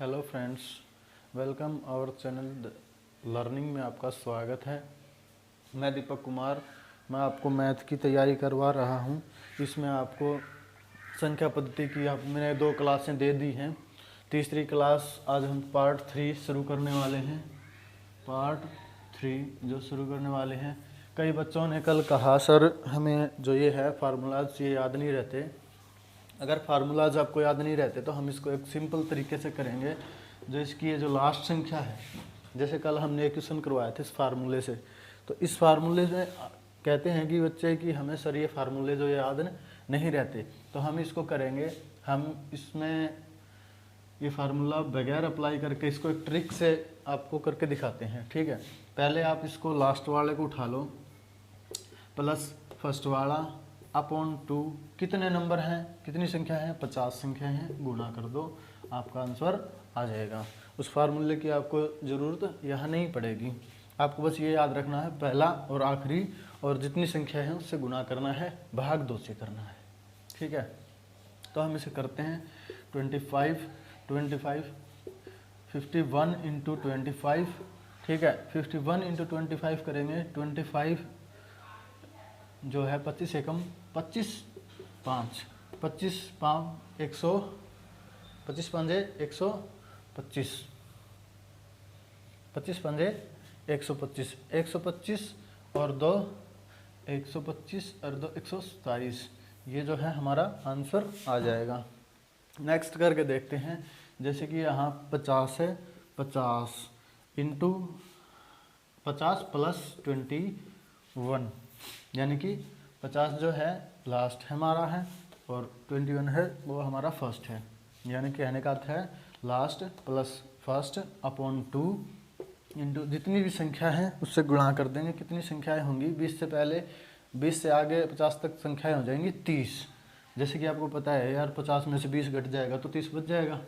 Hello friends, welcome our channel learning में आपका स्वागत है। मैं दीपक कुमार, मैं आपको मैथ की तैयारी करवा रहा हूं। इसमें आपको संख्या पद्धति की मैंने 2 क्लासें दे दी हैं। तीसरी क्लास आज हम पार्ट 3 शुरू करने वाले हैं। पार्ट 3 जो शुरू करने वाले हैं। कई बच्चों ने कल कहा सर हमें जो ये है फार्मूलाज ये याद नहीं रहते। अगर फार्मूलाज आपको याद नहीं रहते तो हम इसको एक सिंपल तरीके से करेंगे। जो इसकी ये जो लास्ट संख्या है, जैसे कल हमने एक क्वेश्चन करवाया था इस फार्मूले से, तो इस फार्मूले से कहते हैं कि बच्चे कि हमें सर ये फार्मूले जो याद नहीं रहते, तो हम इसको करेंगे। हम इसमें ये फार्मूला बगैर अप्लाई करके इसको एक ट्रिक से आपको करके दिखाते हैं। ठीक है, पहले आप इसको लास्ट वाले को उठा लो, प्लस फर्स्ट वाला अपॉन 2। कितने नंबर हैं, कितनी संख्या है, 50 संख्या है, गुना कर दो, आपका आंसर आ जाएगा। उस फार्मूले की आपको ज़रूरत यहाँ नहीं पड़ेगी। आपको बस ये याद रखना है पहला और आखिरी, और जितनी संख्या है उससे गुना करना है, भाग 2 से करना है। ठीक है, तो हम इसे करते हैं। 25 51 इंटू 25। ठीक है, 51 इंटू 25 करेंगे। 25 जो है 25 एकम 25 5 25 5 100 25 पंजे 125 25 पंजे 125 125 और 2 125 और 2 127। ये जो है हमारा आंसर आ जाएगा। नेक्स्ट करके देखते हैं। जैसे कि यहाँ 50 है, 50 इंटू 50 प्लस 21, यानी कि 50 जो है लास्ट हमारा है और 21 है वो हमारा फर्स्ट है। यानी कहने का अर्थ है last plus first upon 2 into जितनी भी संख्या है उससे गुणा कर देंगे। कितनी संख्याएं होंगी, 20 से पहले 20 से आगे 50 तक संख्याएं हो जाएंगी 30। जैसे कि आपको पता है यार 50 में से 20 घट जाएगा तो 30 बच जाएगा।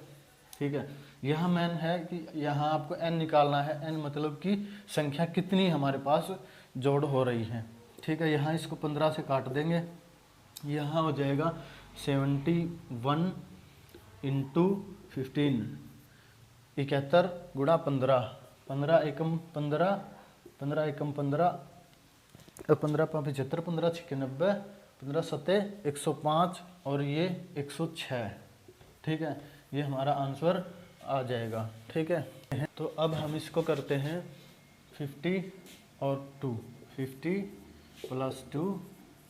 ठीक है, यह मेन है कि यहाँ आपको n निकालना है। n मतलब कि संख्या कितनी हमारे पास जोड़ हो रही है। ठीक है, यहाँ इसको 15 से काट देंगे, यहाँ हो जाएगा 71 इंटू 15, 71 गुणा 15, 15 एकम 15, 15 एकम 15, 15 पाँच 75, 15 छक्के 90, 15 सत्ते 105 और ये 106। ठीक है, ये हमारा आंसर आ जाएगा। ठीक है, तो अब हम इसको करते हैं 50 और 2, 50 प्लस 2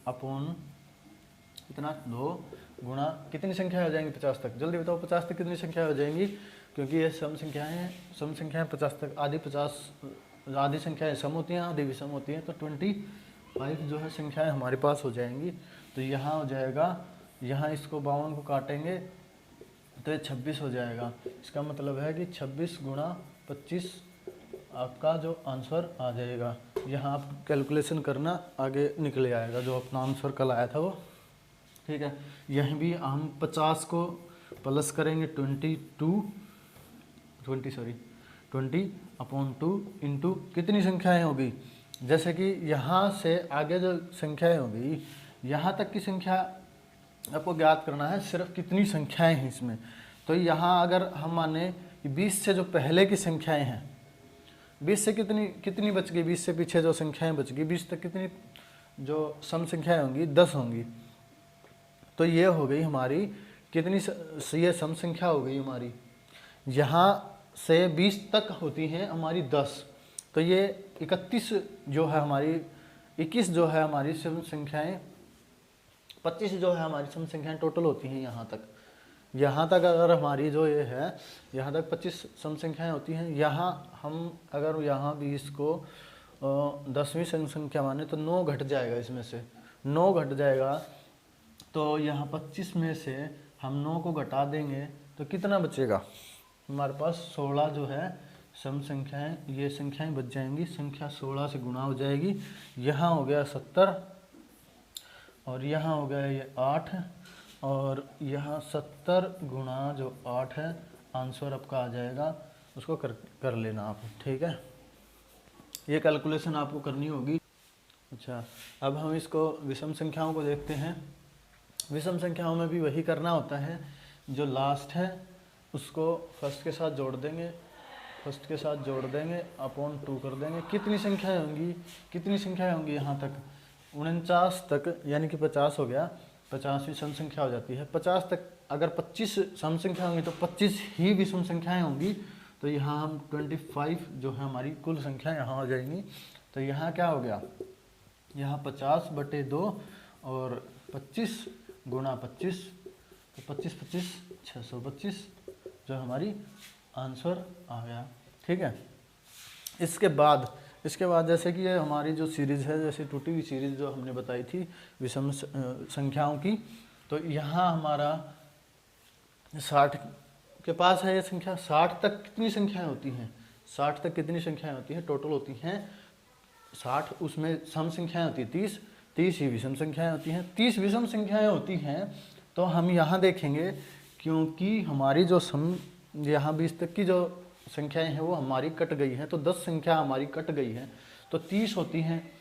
अपॉन कितना 2 गुणा कितनी संख्या हो जाएंगी 50 तक, जल्दी बताओ 50 तक कितनी संख्या हो जाएंगी, क्योंकि ये सम संख्याएं 50 तक आधी संख्याएं सम होती हैं, आधी विषम होती हैं। तो 25 जो है संख्याएं हमारे पास हो जाएंगी। तो यहाँ हो जाएगा, यहाँ इसको 52 को काटेंगे तो ये 26 हो जाएगा। इसका मतलब है कि 26 गुणा 25 आपका जो आंसर आ जाएगा। यहाँ आप कैलकुलेशन करना, आगे निकले आएगा जो अपना आंसर कल आया था वो। ठीक है, यहीं भी हम 50 को प्लस करेंगे 20 अपॉन 2 इंटू कितनी संख्याएं होगी। जैसे कि यहाँ से आगे जो संख्याएं होगी, यहाँ तक की संख्या आपको ज्ञात करना है, सिर्फ कितनी संख्याएं हैं इसमें। तो यहाँ अगर हम माने कि 20 से जो पहले की संख्याएं हैं, 20 से कितनी बच गई, 20 से पीछे जो संख्याएं बच गई, 20 तक कितनी जो सम संख्याएं होंगी 10 होंगी। तो ये हो गई हमारी कितनी ये सम संख्या हो गई हमारी। यहाँ से 20 तक होती हैं हमारी 10, तो ये 31 जो है हमारी, 21 जो है हमारी सम संख्याएं, 25 जो है हमारी सम संख्याएं टोटल होती हैं यहाँ तक अगर हमारी जो ये है यहाँ तक 25 सम संख्याएं होती हैं। यहाँ हम अगर यहाँ 20 को 10वीं सम संख्या माने तो 9 घट जाएगा, इसमें से 9 घट जाएगा। तो यहाँ 25 में से हम 9 को घटा देंगे तो कितना बचेगा हमारे पास, 16 जो है सम संख्याएं, ये संख्याएं बच जाएंगी। संख्या 16 से गुणा हो जाएगी। यहाँ हो गया 70 और यहाँ हो गया ये 8, और यहाँ 70 गुणा जो 8 है, आंसर आपका आ जाएगा। उसको कर लेना आप। ठीक है, ये कैलकुलेशन आपको करनी होगी। अच्छा, अब हम इसको विषम संख्याओं को देखते हैं। विषम संख्याओं में भी वही करना होता है, जो लास्ट है उसको फर्स्ट के साथ जोड़ देंगे, फर्स्ट के साथ जोड़ देंगे, अपॉन 2 कर देंगे। कितनी संख्याएं होंगी, कितनी संख्याएं होंगी यहाँ तक, 49 तक, यानी कि 50 हो गया, 50वीं सम संख्या हो जाती है। 50 तक अगर 25 सम संख्या होंगी तो 25 ही विषम संख्याएं होंगी। तो यहाँ हम 25 जो है हमारी कुल संख्या यहाँ हो जाएंगी। तो यहाँ क्या हो गया, यहाँ 50/2 और 25 गुणा 25, तो 25 25 625 जो हमारी आंसर आ गया। ठीक है। इसके बाद जैसे कि ये हमारी जो सीरीज़ है, जैसे टूटी हुई सीरीज़ जो हमने बताई थी विषम संख्याओं की, तो यहाँ हमारा 60 के पास है ये संख्या। 60 तक कितनी संख्याएं होती हैं, 60 तक कितनी संख्याएं होती हैं, टोटल होती हैं 60, उसमें सम संख्याएं होती हैं 30, 30 ही विषम संख्याएं होती हैं। 30 विषम संख्याएं होती हैं। तो हम यहाँ देखेंगे, क्योंकि हमारी जो सम यहाँ 20 तक की जो संख्याएं हैं वो हमारी कट गई हैं, तो 10 संख्या हमारी कट गई है, तो 30 होती हैं।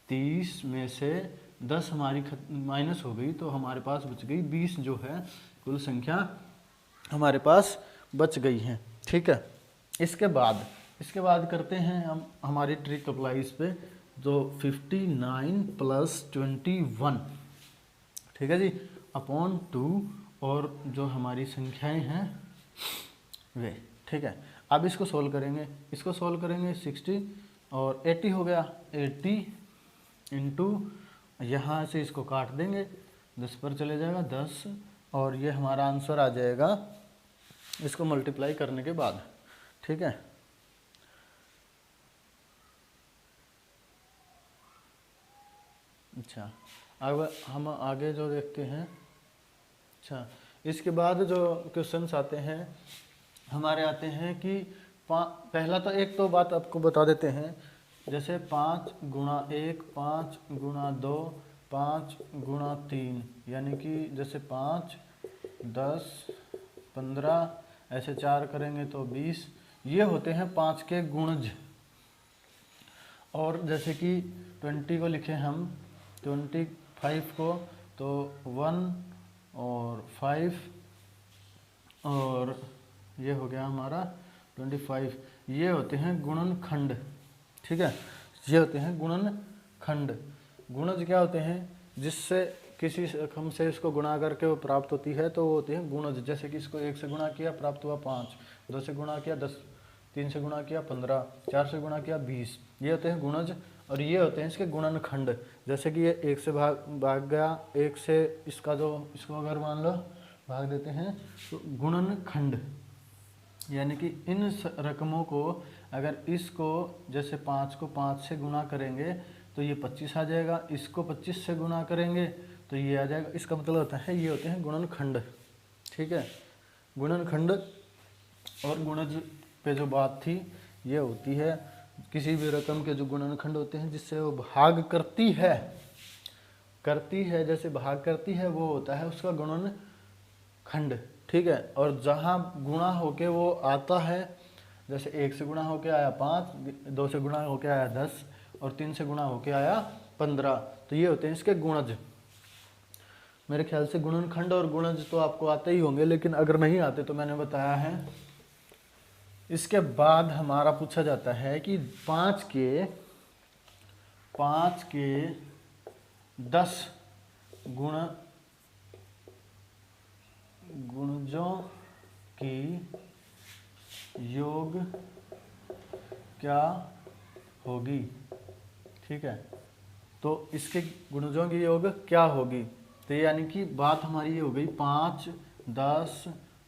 30 में से 10 हमारी माइनस हो गई, तो हमारे पास बच गई 20 जो है कुल संख्या हमारे पास बच गई है। ठीक है। इसके बाद करते हैं हम हमारी ट्रिक अप्लाई इस पे, जो 59 + 21, ठीक है जी, अपॉन 2 और जो हमारी संख्याएं हैं वे। ठीक है। अब इसको सोल्व करेंगे, 60 और 80 हो गया, 80 इंटू यहाँ से इसको काट देंगे, 10 पर चले जाएगा 10, और ये हमारा आंसर आ जाएगा इसको मल्टीप्लाई करने के बाद। ठीक है। अच्छा, अब हम आगे जो देखते हैं, अच्छा इसके बाद जो क्वेश्चंस आते हैं हमारे आते हैं कि पहला तो एक तो बात आपको बता देते हैं, जैसे 5 गुणा 1, 5 गुणा 2, 5 गुणा 3, यानी कि जैसे 5, 10, 15, ऐसे 4 करेंगे तो 20, ये होते हैं 5 के गुणज। और जैसे कि 20 को लिखें हम, 25 को, तो 1 और 5 और ये हो गया हमारा 25, ये होते हैं गुणनखंड। ठीक है, ये होते हैं गुणनखंड। गुणज क्या होते हैं, जिससे किसी रकम से इसको गुणा करके वो प्राप्त होती है, तो वो होते हैं गुणज। जैसे कि इसको 1 से गुणा किया प्राप्त हुआ 5, 2 से गुणा किया 10, 3 से गुणा किया 15, 4 से गुणा किया 20, ये होते हैं गुणज। और ये होते हैं इसके गुणनखंड। जैसे कि ये 1 से भाग गया, 1 से इसका जो, इसको अगर मान लो भाग देते हैं, तो गुणनखंड, यानी कि इन रकमों को अगर इसको जैसे 5 को 5 से गुणा करेंगे तो ये 25 आ जाएगा, इसको 25 से गुणा करेंगे तो ये आ जाएगा। इसका मतलब होता है ये होते हैं गुणनखंड। ठीक है, गुणनखंड। और गुणज पे जो बात थी ये होती है किसी भी रकम के जो गुणनखंड होते हैं जिससे वो भाग करती है, जैसे भाग करती है, वो होता है उसका गुणनखंड। ठीक है। और जहाँ गुणा होके वो आता है, जैसे 1 से गुणा होके आया 5, 2 से गुणा होके आया 10 और 3 से गुणा होके आया 15, तो ये होते हैं इसके गुणज। मेरे ख्याल से गुणनखंड और गुणज तो आपको आते ही होंगे, लेकिन अगर नहीं आते तो मैंने बताया है। इसके बाद हमारा पूछा जाता है कि 5 के 10 गुणजों की योग क्या होगी। ठीक है, तो इसके गुणजों की योग क्या होगी, तो यानी कि बात हमारी ये हो गई 5, 10,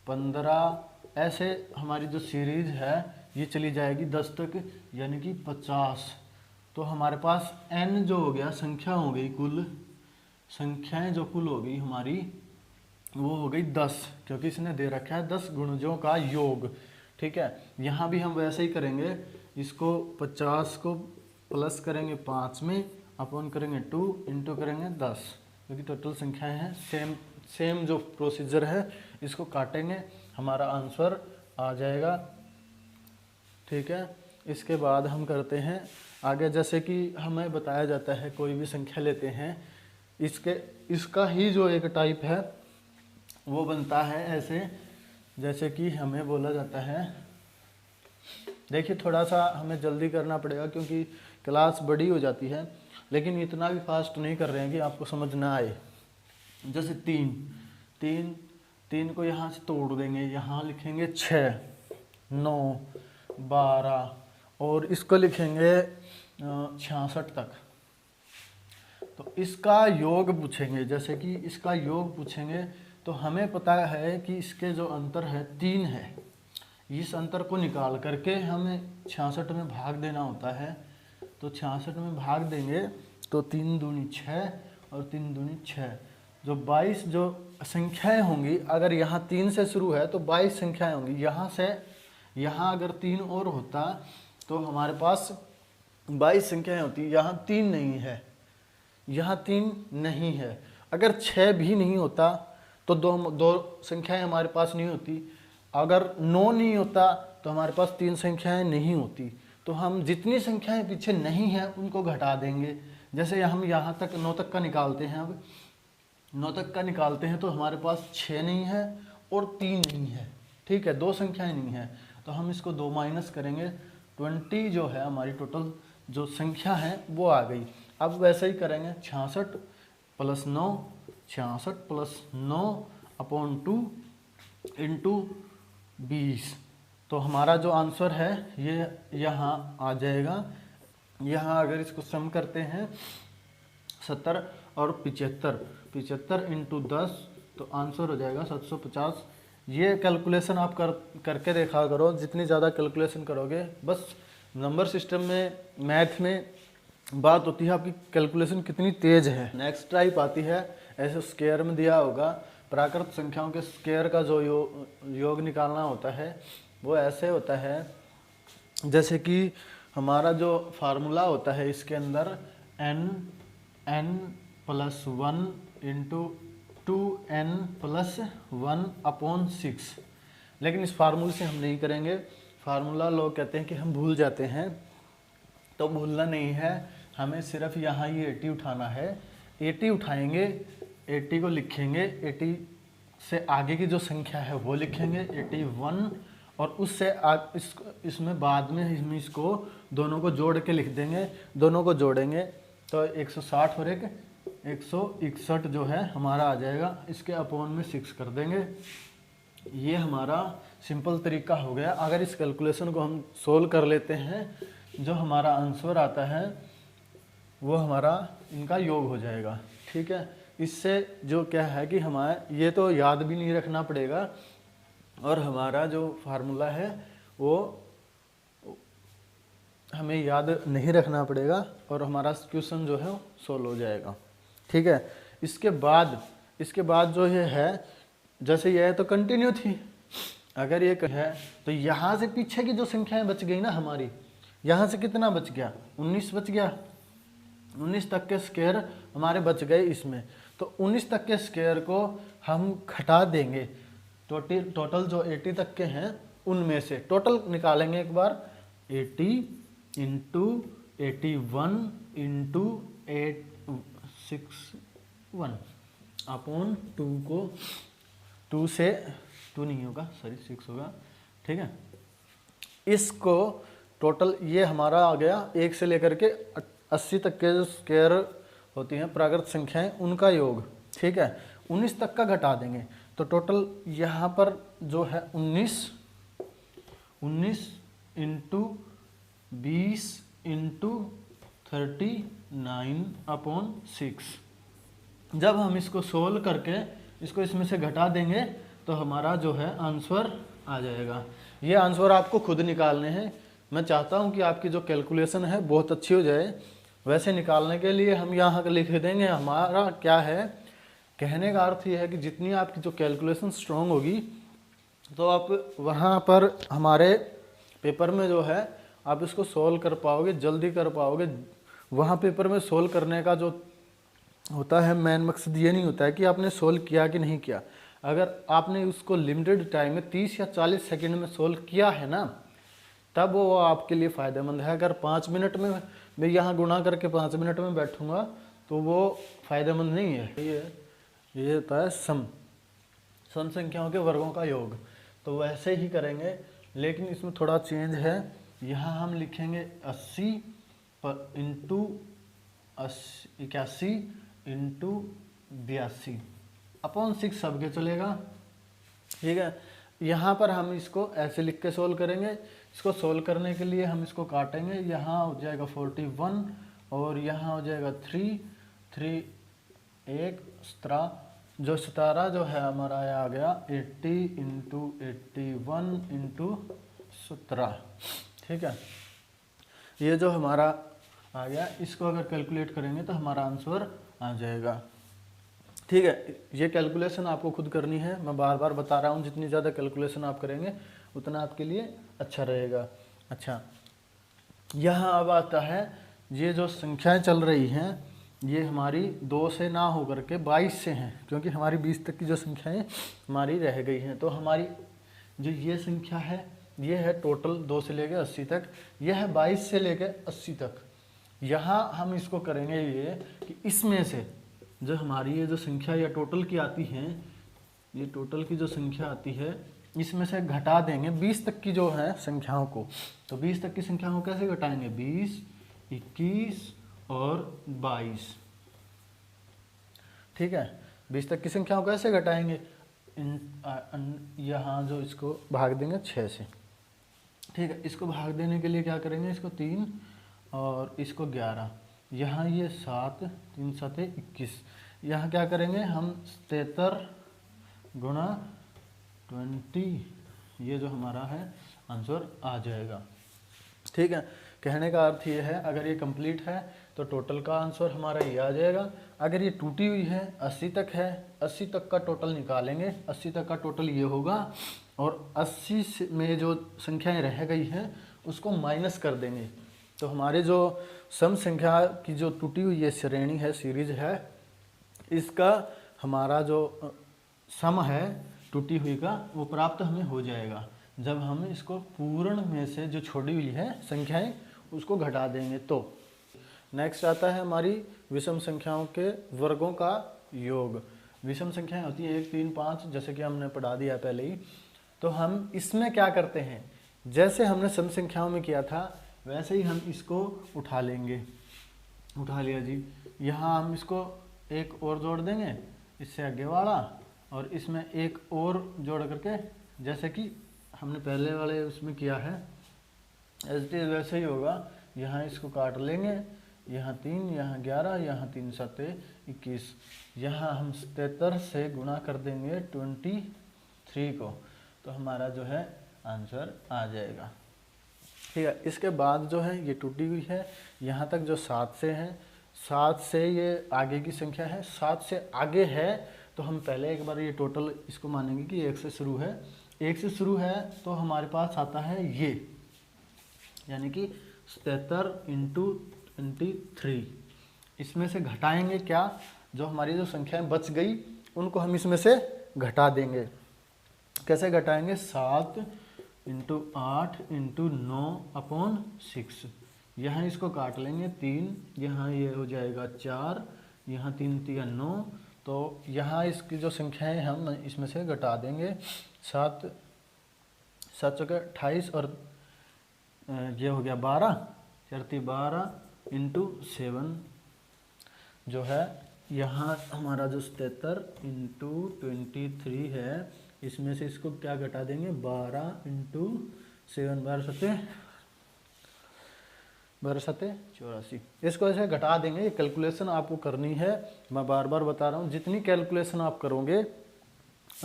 15, ऐसे हमारी जो सीरीज है ये चली जाएगी 10 तक, यानी कि 50। तो हमारे पास n जो हो गया, संख्या हो गई, कुल संख्याएं जो कुल हो गई हमारी वो हो गई 10, क्योंकि इसने दे रखा है 10 गुणजों का योग। ठीक है, यहाँ भी हम वैसे ही करेंगे, इसको 50 को प्लस करेंगे 5 में, अपॉन करेंगे 2, इंटू करेंगे 10, क्योंकि टोटल संख्याएं हैं। सेम जो प्रोसीजर है इसको काटेंगे, हमारा आंसर आ जाएगा। ठीक है। इसके बाद हम करते हैं आगे, जैसे कि हमें बताया जाता है कोई भी संख्या लेते हैं, इसका ही जो एक टाइप है वो बनता है ऐसे, जैसे कि हमें बोला जाता है, देखिए थोड़ा सा हमें जल्दी करना पड़ेगा क्योंकि क्लास बड़ी हो जाती है, लेकिन इतना भी फास्ट नहीं कर रहे हैं कि आपको समझ ना आए। जैसे 3 को यहाँ से तोड़ देंगे, यहाँ लिखेंगे 6, 9, 12 और इसको लिखेंगे 66 तक। तो इसका योग पूछेंगे, जैसे कि इसका योग पूछेंगे तो हमें पता है कि इसके जो अंतर है 3 है। इस अंतर को निकाल करके हमें 66 में भाग देना होता है। तो 66 में भाग देंगे तो 3 दूनी 6 और 3 दूनी 6, जो 22 जो संख्याएं होंगी, अगर यहाँ 3 से शुरू है तो 22 संख्याएं होंगी। यहाँ से यहाँ अगर 3 और होता तो हमारे पास 22 संख्याएं होती। यहाँ 3 नहीं है, यहाँ 3 नहीं है। अगर 6 भी नहीं होता तो दो संख्याएं हमारे पास नहीं होती। अगर 9 नहीं होता तो हमारे पास 3 संख्याएं नहीं होती। तो हम जितनी संख्याएं पीछे नहीं हैं उनको घटा देंगे। जैसे हम यहाँ तक 9 तक का निकालते हैं, अब 9 तक का निकालते हैं तो हमारे पास 6 नहीं है और 3 नहीं है, ठीक है, 2 संख्याएं नहीं है। तो हम इसको 2 माइनस करेंगे, 20 जो है हमारी टोटल जो संख्या है वो आ गई। अब वैसे ही करेंगे, 66 + 9, 66 + 9 अपॉन 2 इंटू 20। तो हमारा जो आंसर है ये यहाँ आ जाएगा। यहाँ अगर इसको सम करते हैं 70 और 75, 75 इंटू 10 तो आंसर हो जाएगा 750। ये कैलकुलेशन आप करके देखा करो, जितनी ज़्यादा कैलकुलेशन करोगे, बस नंबर सिस्टम में, मैथ में बात होती है आपकी कैलकुलेशन कितनी तेज़ है। नेक्स्ट टाइप आती है, ऐसे स्क्वायर में दिया होगा, प्राकृत संख्याओं के स्क्वायर का जो योग निकालना होता है वो ऐसे होता है, जैसे कि हमारा जो फार्मूला होता है इसके अंदर n+1 इंटू 2n+1/6। लेकिन इस फार्मूले से हम नहीं करेंगे। फार्मूला लोग कहते हैं कि हम भूल जाते हैं, तो भूलना नहीं है, हमें सिर्फ यहाँ ये 80 उठाना है। 80 उठाएंगे, 80 को लिखेंगे, 80 से आगे की जो संख्या है वो लिखेंगे 81, और उससे इसमें बाद में हम इसको दोनों को जोड़ के लिख देंगे। दोनों को जोड़ेंगे तो 160 और 161 जो है हमारा आ जाएगा। इसके अपॉन में 6 कर देंगे। ये हमारा सिंपल तरीका हो गया। अगर इस कैलकुलेशन को हम सोल्व कर लेते हैं, जो हमारा आंसर आता है वो हमारा इनका योग हो जाएगा, ठीक है। इससे जो क्या है कि हमारे ये तो याद भी नहीं रखना पड़ेगा, और हमारा जो फार्मूला है वो हमें याद नहीं रखना पड़ेगा, और हमारा क्वेश्चन जो है सोल्व हो जाएगा, ठीक है। इसके बाद जो ये है, जैसे ये है तो कंटिन्यू थी, अगर ये है तो यहाँ से पीछे की जो संख्याएं बच गई ना हमारी, यहाँ से कितना बच गया, 19 बच गया। 19 तक के स्क्वायर हमारे बच गए इसमें, तो 19 तक के स्क्वायर को हम घटा देंगे। टोटल जो 80 तक के हैं उनमें से टोटल निकालेंगे एक बार। 80 इंटू 81 इंटू 861 अपॉन 2 को 2 से 2 नहीं होगा, सॉरी 6 होगा, ठीक है। इसको टोटल ये हमारा आ गया 1 से लेकर के 80 तक के जो स्क्वायर होती हैं प्राकृत संख्याएं, उनका योग, ठीक है। 19 तक का घटा देंगे तो टोटल यहाँ पर जो है 19 इंटू 20 इंटू 39 अपॉन 6। जब हम इसको सोल्व करके इसको इसमें से घटा देंगे तो हमारा जो है आंसर आ जाएगा। ये आंसर आपको खुद निकालने हैं। मैं चाहता हूँ कि आपकी जो कैलकुलेशन है बहुत अच्छी हो जाए। वैसे निकालने के लिए हम यहाँ लिख देंगे, हमारा क्या है, कहने का अर्थ ये है कि जितनी आपकी जो कैलकुलेशन स्ट्रॉन्ग होगी तो आप वहाँ पर हमारे पेपर में जो है आप इसको सोल्व कर पाओगे, जल्दी कर पाओगे। वहाँ पेपर में सोल्व करने का जो होता है मेन मकसद ये नहीं होता है कि आपने सोल्व किया कि नहीं किया। अगर आपने उसको लिमिटेड टाइम में 30 या 40 सेकंड में सोल्व किया है ना, तब वो आपके लिए फ़ायदेमंद है। अगर 5 मिनट में मैं यहाँ गुणा करके 5 मिनट में बैठूंगा तो वो फ़ायदेमंद नहीं है। ये होता है सम संख्याओं के वर्गों का योग। तो वैसे ही करेंगे, लेकिन इसमें थोड़ा चेंज है। यहाँ हम लिखेंगे 80 इंटू 81 इंटू 82 अपॉन 6 सबके चलेगा, ठीक है। यहाँ पर हम इसको ऐसे लिख के सोल्व करेंगे। इसको सोल्व करने के लिए हम इसको काटेंगे, यहाँ हो जाएगा 41 और यहाँ हो जाएगा 3 एक 17, जो 17 जो है हमारा आ गया 80 इंटू 81 इंटू 17, ठीक है। ये जो हमारा आ गया, इसको अगर कैलकुलेट करेंगे तो हमारा आंसर आ जाएगा, ठीक है। ये कैलकुलेशन आपको खुद करनी है, मैं बार बार बता रहा हूँ, जितनी ज़्यादा कैलकुलेशन आप करेंगे उतना आपके लिए अच्छा रहेगा। अच्छा, यहाँ अब आता है, ये जो संख्याएं चल रही हैं ये हमारी 2 से ना हो करके 22 से हैं, क्योंकि हमारी 20 तक की जो संख्याएं हमारी रह गई हैं। तो हमारी जो ये संख्या है ये है टोटल 2 से लेकर 80 तक, यह है 22 से लेकर 80 तक। यहाँ हम इसको करेंगे ये कि इसमें से जो हमारी ये जो संख्या या टोटल की आती हैं, ये टोटल की जो संख्या आती है इसमें से घटा देंगे 20 तक की जो है संख्याओं को। तो 20 तक की संख्याओं को कैसे घटाएंगे, 20, 21 और 22, ठीक है। 20 तक की संख्याओं को कैसे घटाएंगे, यहाँ जो इसको भाग देंगे 6 से, ठीक है। इसको भाग देने के लिए क्या करेंगे, इसको 3 और इसको 11, यहाँ ये 7, 3 7 21, यहाँ क्या करेंगे हम 73 गुणा 20, ये जो हमारा है आंसर आ जाएगा, ठीक है। कहने का अर्थ ये है, अगर ये कंप्लीट है तो टोटल का आंसर हमारा ये आ जाएगा। अगर ये टूटी हुई है 80 तक है, 80 तक का टोटल निकालेंगे, 80 तक का टोटल ये होगा और 80 में जो संख्याएं रह गई हैं उसको माइनस कर देंगे। तो हमारे जो सम संख्या की जो टूटी हुई ये श्रेणी है, सीरीज है, इसका हमारा जो सम है टूटी हुई का वो प्राप्त हमें हो जाएगा जब हम इसको पूर्ण में से जो छोड़ी हुई है संख्याएं उसको घटा देंगे। तो नेक्स्ट आता है हमारी विषम संख्याओं के वर्गों का योग। विषम संख्याएं होती हैं 1 3 5, जैसे कि हमने पढ़ा दिया पहले ही। तो हम इसमें क्या करते हैं, जैसे हमने सम संख्याओं में किया था वैसे ही हम इसको उठा लेंगे। उठा लिया जी, यहाँ हम इसको एक और जोड़ देंगे इससे आगे वाला, और इसमें एक और जोड़ करके, जैसे कि हमने पहले वाले उसमें किया है एज वैसे ही होगा। यहाँ इसको काट लेंगे, यहाँ 3, यहाँ 11, यहाँ 3 7 21, यहाँ हम 77 से गुणा कर देंगे 23 को, तो हमारा जो है आंसर आ जाएगा, ठीक है। इसके बाद जो है ये टूटी हुई है, यहाँ तक जो 7 से है, 7 से ये आगे की संख्या है, 7 से आगे है तो हम पहले एक बार ये टोटल इसको मानेंगे कि 1 से शुरू है। 1 से शुरू है तो हमारे पास आता है ये, यानी कि 77 इंटू 23। इसमें से घटाएंगे क्या, जो हमारी जो संख्याएं बच गई उनको हम इसमें से घटा देंगे। कैसे घटाएंगे, 7 इंटू 8 इंटू 9 अपॉन 6, यहाँ इसको काट लेंगे 3, यहाँ ये हो जाएगा 4, यहाँ 3 3 9, तो यहाँ इसकी जो संख्याएं हम इसमें से घटा देंगे। 7 7 चौके 28 और ये हो गया 12, 12 इंटू 7 जो है, यहाँ हमारा जो 77 इंटू 23 है, इसमें से इसको क्या घटा देंगे, 12 इंटू 7, 12 7 84, इसको ऐसे घटा देंगे। ये कैलकुलेशन आपको करनी है, मैं बार बार बता रहा हूँ, जितनी कैलकुलेशन आप करोगे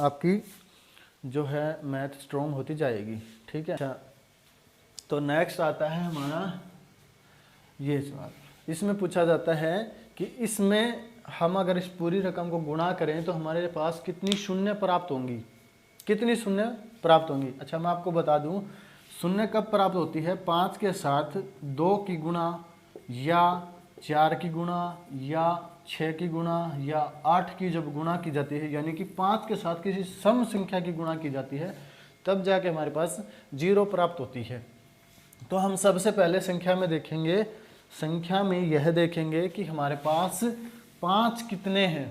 आपकी जो है मैथ स्ट्रॉन्ग होती जाएगी, ठीक है। अच्छा, तो नेक्स्ट आता है हमारा ये सवाल। इसमें पूछा जाता है कि इसमें हम अगर इस पूरी रकम को गुणा करें तो हमारे पास कितनी शून्य प्राप्त होंगी, कितनी शून्य प्राप्त होंगी। अच्छा, मैं आपको बता दूं, शून्य कब प्राप्त होती है, 5 के साथ 2 की गुणा या 4 की गुणा या 6 की गुणा या 8 की जब गुणा की जाती है, यानी कि 5 के साथ किसी सम संख्या की गुणा की जाती है, तब जाके हमारे पास 0 प्राप्त होती है। तो हम सबसे पहले संख्या में देखेंगे, संख्या में यह देखेंगे कि हमारे पास 5 कितने हैं,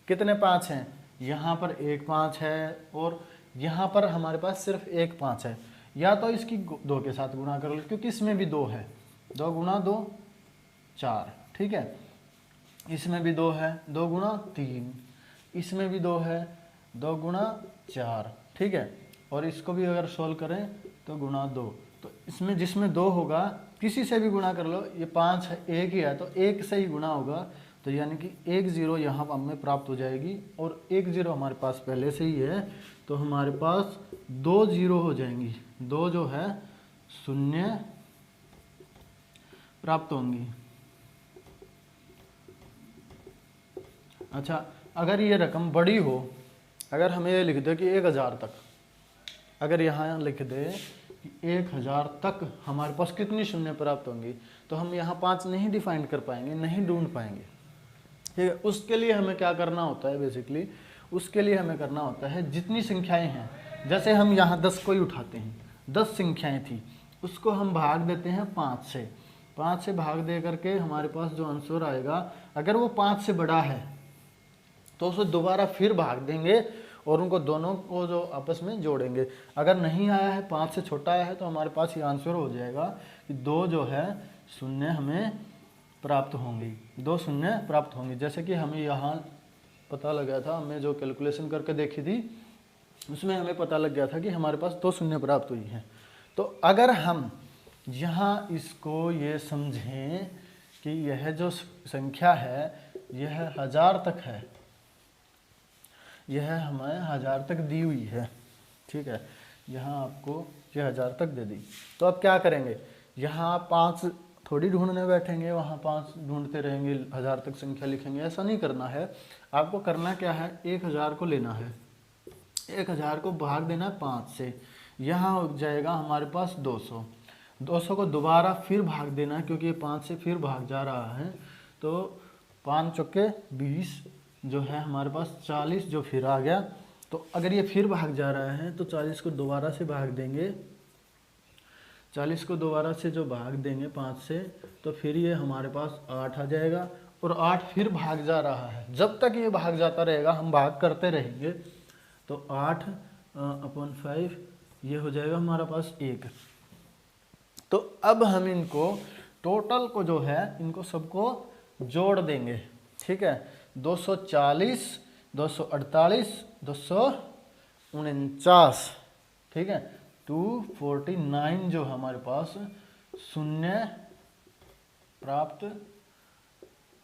कितने 5 हैं। यहाँ पर एक 5 है और यहाँ पर हमारे पास सिर्फ एक 5 है, या तो इसकी 2 के साथ गुणा कर लो क्योंकि इसमें भी 2 है, 2 गुणा 2 4, ठीक है। इसमें भी 2 है, 2 गुणा 3, इसमें भी 2 है, 2 गुणा 4, ठीक है। और इसको भी अगर सोल्व करें तो गुणा 2, तो इसमें जिसमें 2 होगा किसी से भी गुणा कर लो, ये 5 है, 1 ही है तो 1 से ही गुणा होगा, तो यानी कि 1 0 यहाँ हमें प्राप्त हो जाएगी, और 1 0 हमारे पास पहले से ही है, तो हमारे पास 2 0 हो जाएंगी, 2 जो है 0 प्राप्त होंगी। अच्छा, अगर ये रकम बड़ी हो, अगर हमें ये लिख दे कि 1000 तक, अगर यहाँ लिख दे कि 1000 तक हमारे पास कितनी शून्य प्राप्त होंगी, तो हम यहाँ 5 नहीं डिफाइन कर पाएंगे, नहीं ढूंढ पाएंगे, ठीक है। उसके लिए हमें क्या करना होता है, बेसिकली उसके लिए हमें करना होता है जितनी संख्याएं हैं, जैसे हम यहाँ 10 को ही उठाते हैं, 10 संख्याएं थी, उसको हम भाग देते हैं 5 से, 5 से भाग दे करके हमारे पास जो आंसर आएगा, अगर वो 5 से बड़ा है तो उसे दोबारा फिर भाग देंगे और उनको दोनों को जो आपस में जोड़ेंगे। अगर नहीं आया है, 5 से छोटा आया है, तो हमारे पास ये आंसर हो जाएगा कि 2 जो है शून्य हमें प्राप्त होंगी, 2 शून्य प्राप्त होंगी। जैसे कि हमें यहाँ पता लगा था, हमने जो कैलकुलेशन करके देखी थी उसमें हमें पता लग गया था कि हमारे पास 2 शून्य प्राप्त हुई हैं। तो अगर हम यहाँ इसको ये समझें कि यह जो संख्या है यह 1000 तक है, यह हमें 1000 तक दी हुई है, ठीक है, यहाँ आपको ये 1000 तक दे दी, तो अब क्या करेंगे, यहाँ 5 थोड़ी ढूंढने बैठेंगे, वहाँ 5 ढूंढते रहेंगे, 1000 तक संख्या लिखेंगे, ऐसा नहीं करना है। आपको करना क्या है, 1000 को लेना है, 1000 को भाग देना है 5 से, यहाँ हो जाएगा हमारे पास 200, 200 को दोबारा फिर भाग देना है क्योंकि ये 5 से फिर भाग जा रहा है, तो 5 चौके 20 जो है हमारे पास 40 जो फिर आ गया। तो अगर ये फिर भाग जा रहा है तो 40 को दोबारा से भाग देंगे, 40 को दोबारा से जो भाग देंगे 5 से, तो फिर ये हमारे पास 8 आ जाएगा, और 8 फिर भाग जा रहा है, जब तक ये भाग जाता रहेगा हम भाग करते रहेंगे, तो 8/5 ये हो जाएगा हमारे पास 1। तो अब हम इनको टोटल को जो है इनको सबको जोड़ देंगे, ठीक है, 240, 248, 249, ठीक है, 249 जो हमारे पास शून्य प्राप्त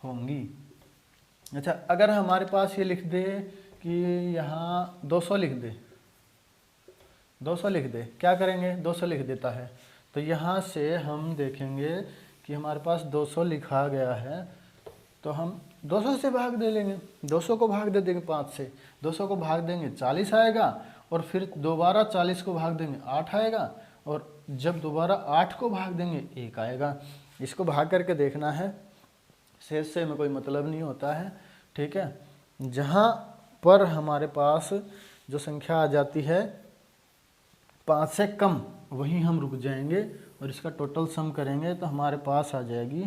होंगी। अच्छा, अगर हमारे पास ये लिख दे कि यहाँ 200 लिख दे, 200 लिख दे, क्या करेंगे, 200 लिख देता है, तो यहाँ से हम देखेंगे कि हमारे पास 200 लिखा गया है, तो हम 200 से भाग दे लेंगे, 200 को भाग दे देंगे 5 से, 200 को भाग देंगे 40 आएगा, और फिर दोबारा 40 को भाग देंगे 8 आएगा, और जब दोबारा 8 को भाग देंगे 1 आएगा। इसको भाग करके देखना है, शेष से हमें कोई मतलब नहीं होता है, ठीक है। जहाँ पर हमारे पास जो संख्या आ जाती है 5 से कम, वहीं हम रुक जाएंगे और इसका टोटल सम करेंगे, तो हमारे पास आ जाएगी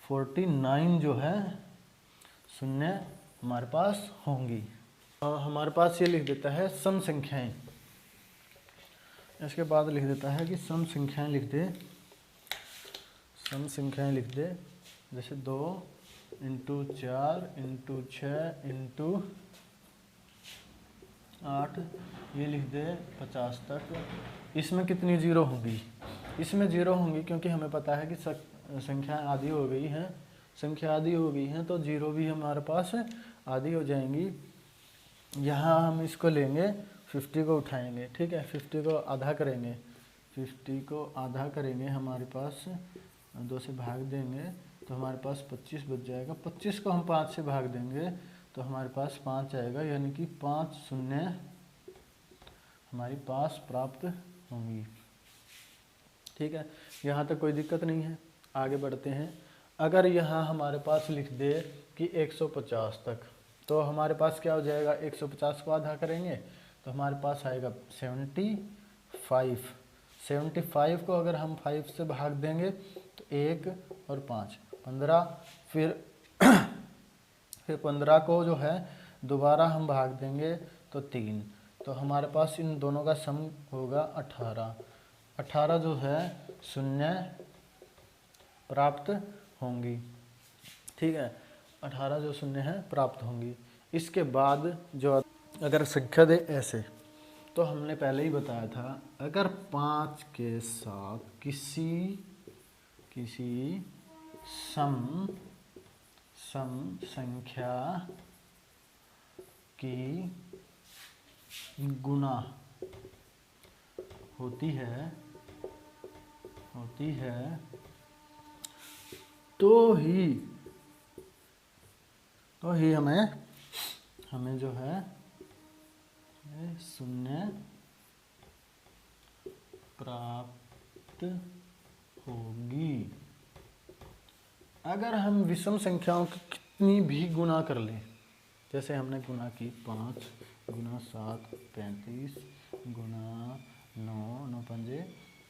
49 जो है शून्य हमारे पास होंगी। हमारे पास ये लिख देता है सम संख्याएं, इसके बाद लिख देता है कि सम संख्याएं लिख दे, सम संख्याएं लिख दे, जैसे 2 × 4 × 6 × 8 ये लिख दे 50 तक। इसमें कितनी जीरो होंगी, इसमें जीरो होंगी क्योंकि हमें पता है कि संख्या आधी हो गई हैं, संख्या आधी हो गई हैं तो जीरो भी हमारे पास आधी हो जाएंगी। यहाँ हम इसको लेंगे, 50 को उठाएंगे, ठीक है, 50 को आधा करेंगे, 50 को आधा करेंगे, हमारे पास 2 से भाग देंगे तो हमारे पास 25 बच जाएगा। 25 को हम 5 से भाग देंगे तो हमारे पास 5 आएगा, यानी कि 5 शून्य हमारे पास प्राप्त होंगी। ठीक है, यहाँ तक कोई दिक्कत नहीं है। आगे बढ़ते हैं। अगर यहाँ हमारे पास लिख दे कि 150 तक, तो हमारे पास क्या हो जाएगा, 150 को आधा करेंगे तो हमारे पास आएगा 75। 75 को अगर हम 5 से भाग देंगे तो 1 और 5 15, फिर 15 को जो है दोबारा हम भाग देंगे तो 3, तो हमारे पास इन दोनों का सम होगा 18। 18 जो है शून्य प्राप्त होंगी, ठीक है, 18 जो शून्य है प्राप्त होंगी। इसके बाद जो अगर संख्या दे ऐसे, तो हमने पहले ही बताया था, अगर 5 के साथ किसी सम संख्या की गुणा होती है तो ही हमें जो है शून्य प्राप्त होगी। अगर हम विषम संख्याओं की कितनी भी गुणा कर लें, जैसे हमने गुणा की 5 गुना 7 35 गुना 9 9 पंजे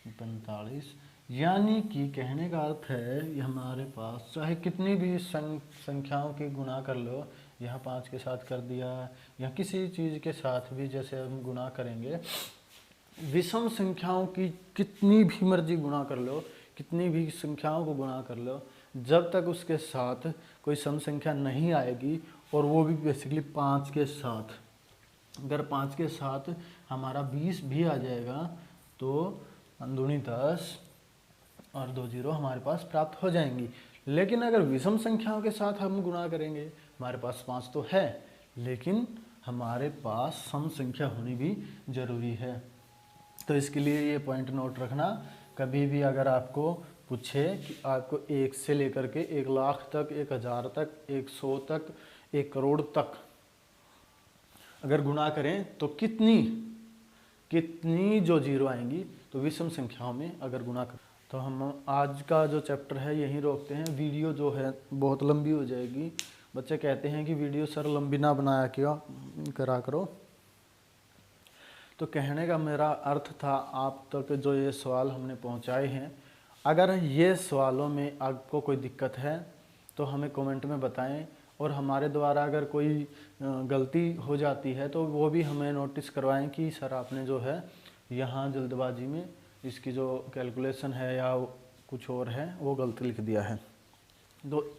45, यानी कि कहने का अर्थ है ये हमारे पास चाहे कितनी भी संख्याओं की गुणा कर लो, यहाँ 5 के साथ कर दिया या किसी चीज़ के साथ भी जैसे हम गुणा करेंगे, विषम संख्याओं की कितनी भी मर्जी गुणा कर लो, कितनी भी संख्याओं को गुणा कर लो, जब तक उसके साथ कोई सम संख्या नहीं आएगी, और वो भी बेसिकली 5 के साथ, अगर 5 के साथ हमारा 20 भी आ जाएगा तो अंदरूनी 10 और 2 जीरो हमारे पास प्राप्त हो जाएंगी। लेकिन अगर विषम संख्याओं के साथ हम गुणा करेंगे, हमारे पास 5 तो है, लेकिन हमारे पास सम संख्या होनी भी ज़रूरी है। तो इसके लिए ये पॉइंट नोट रखना, कभी भी अगर आपको पूछे कि आपको 1 से लेकर के 1 लाख तक, 1000 तक, 100 तक, 1 करोड़ तक अगर गुणा करें तो कितनी जो जीरो आएंगी, तो विषम संख्याओं में अगर गुणा करें। तो हम आज का जो चैप्टर है यहीं रोकते हैं, वीडियो जो है बहुत लंबी हो जाएगी। बच्चे कहते हैं कि वीडियो सर लंबी ना बनाया करा करो। तो कहने का मेरा अर्थ था आप तक जो ये सवाल हमने पहुंचाए हैं, अगर ये सवालों में आपको कोई दिक्कत है तो हमें कमेंट में बताएं, और हमारे द्वारा अगर कोई गलती हो जाती है तो वो भी हमें नोटिस करवाएं कि सर आपने जो है यहाँ जल्दबाजी में इसकी जो कैलकुलेशन है या कुछ और है वो गलत लिख दिया है। तो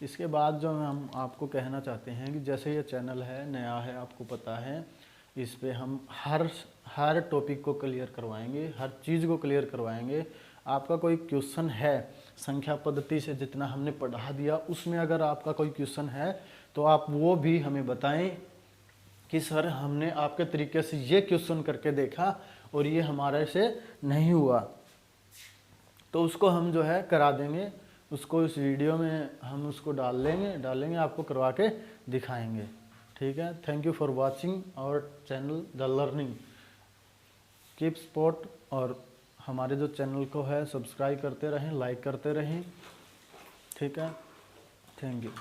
इसके बाद जो हम आपको कहना चाहते हैं कि जैसे ये चैनल है नया है, आपको पता है, इस पे हम हर टॉपिक को क्लियर करवाएंगे, हर चीज़ को क्लियर करवाएंगे। आपका कोई क्वेश्चन है संख्या पद्धति से जितना हमने पढ़ा दिया, उसमें अगर आपका कोई क्वेश्चन है तो आप वो भी हमें बताएं कि सर हमने आपके तरीके से ये क्वेश्चन करके देखा और ये हमारे से नहीं हुआ, तो उसको हम जो है करा देंगे, उसको इस वीडियो में हम उसको डालेंगे आपको करवा के दिखाएंगे। ठीक है, thank you for watching our channel the learning, keep support, और हमारे जो चैनल को है सब्सक्राइब करते रहें, लाइक करते रहें। ठीक है, थैंक यू।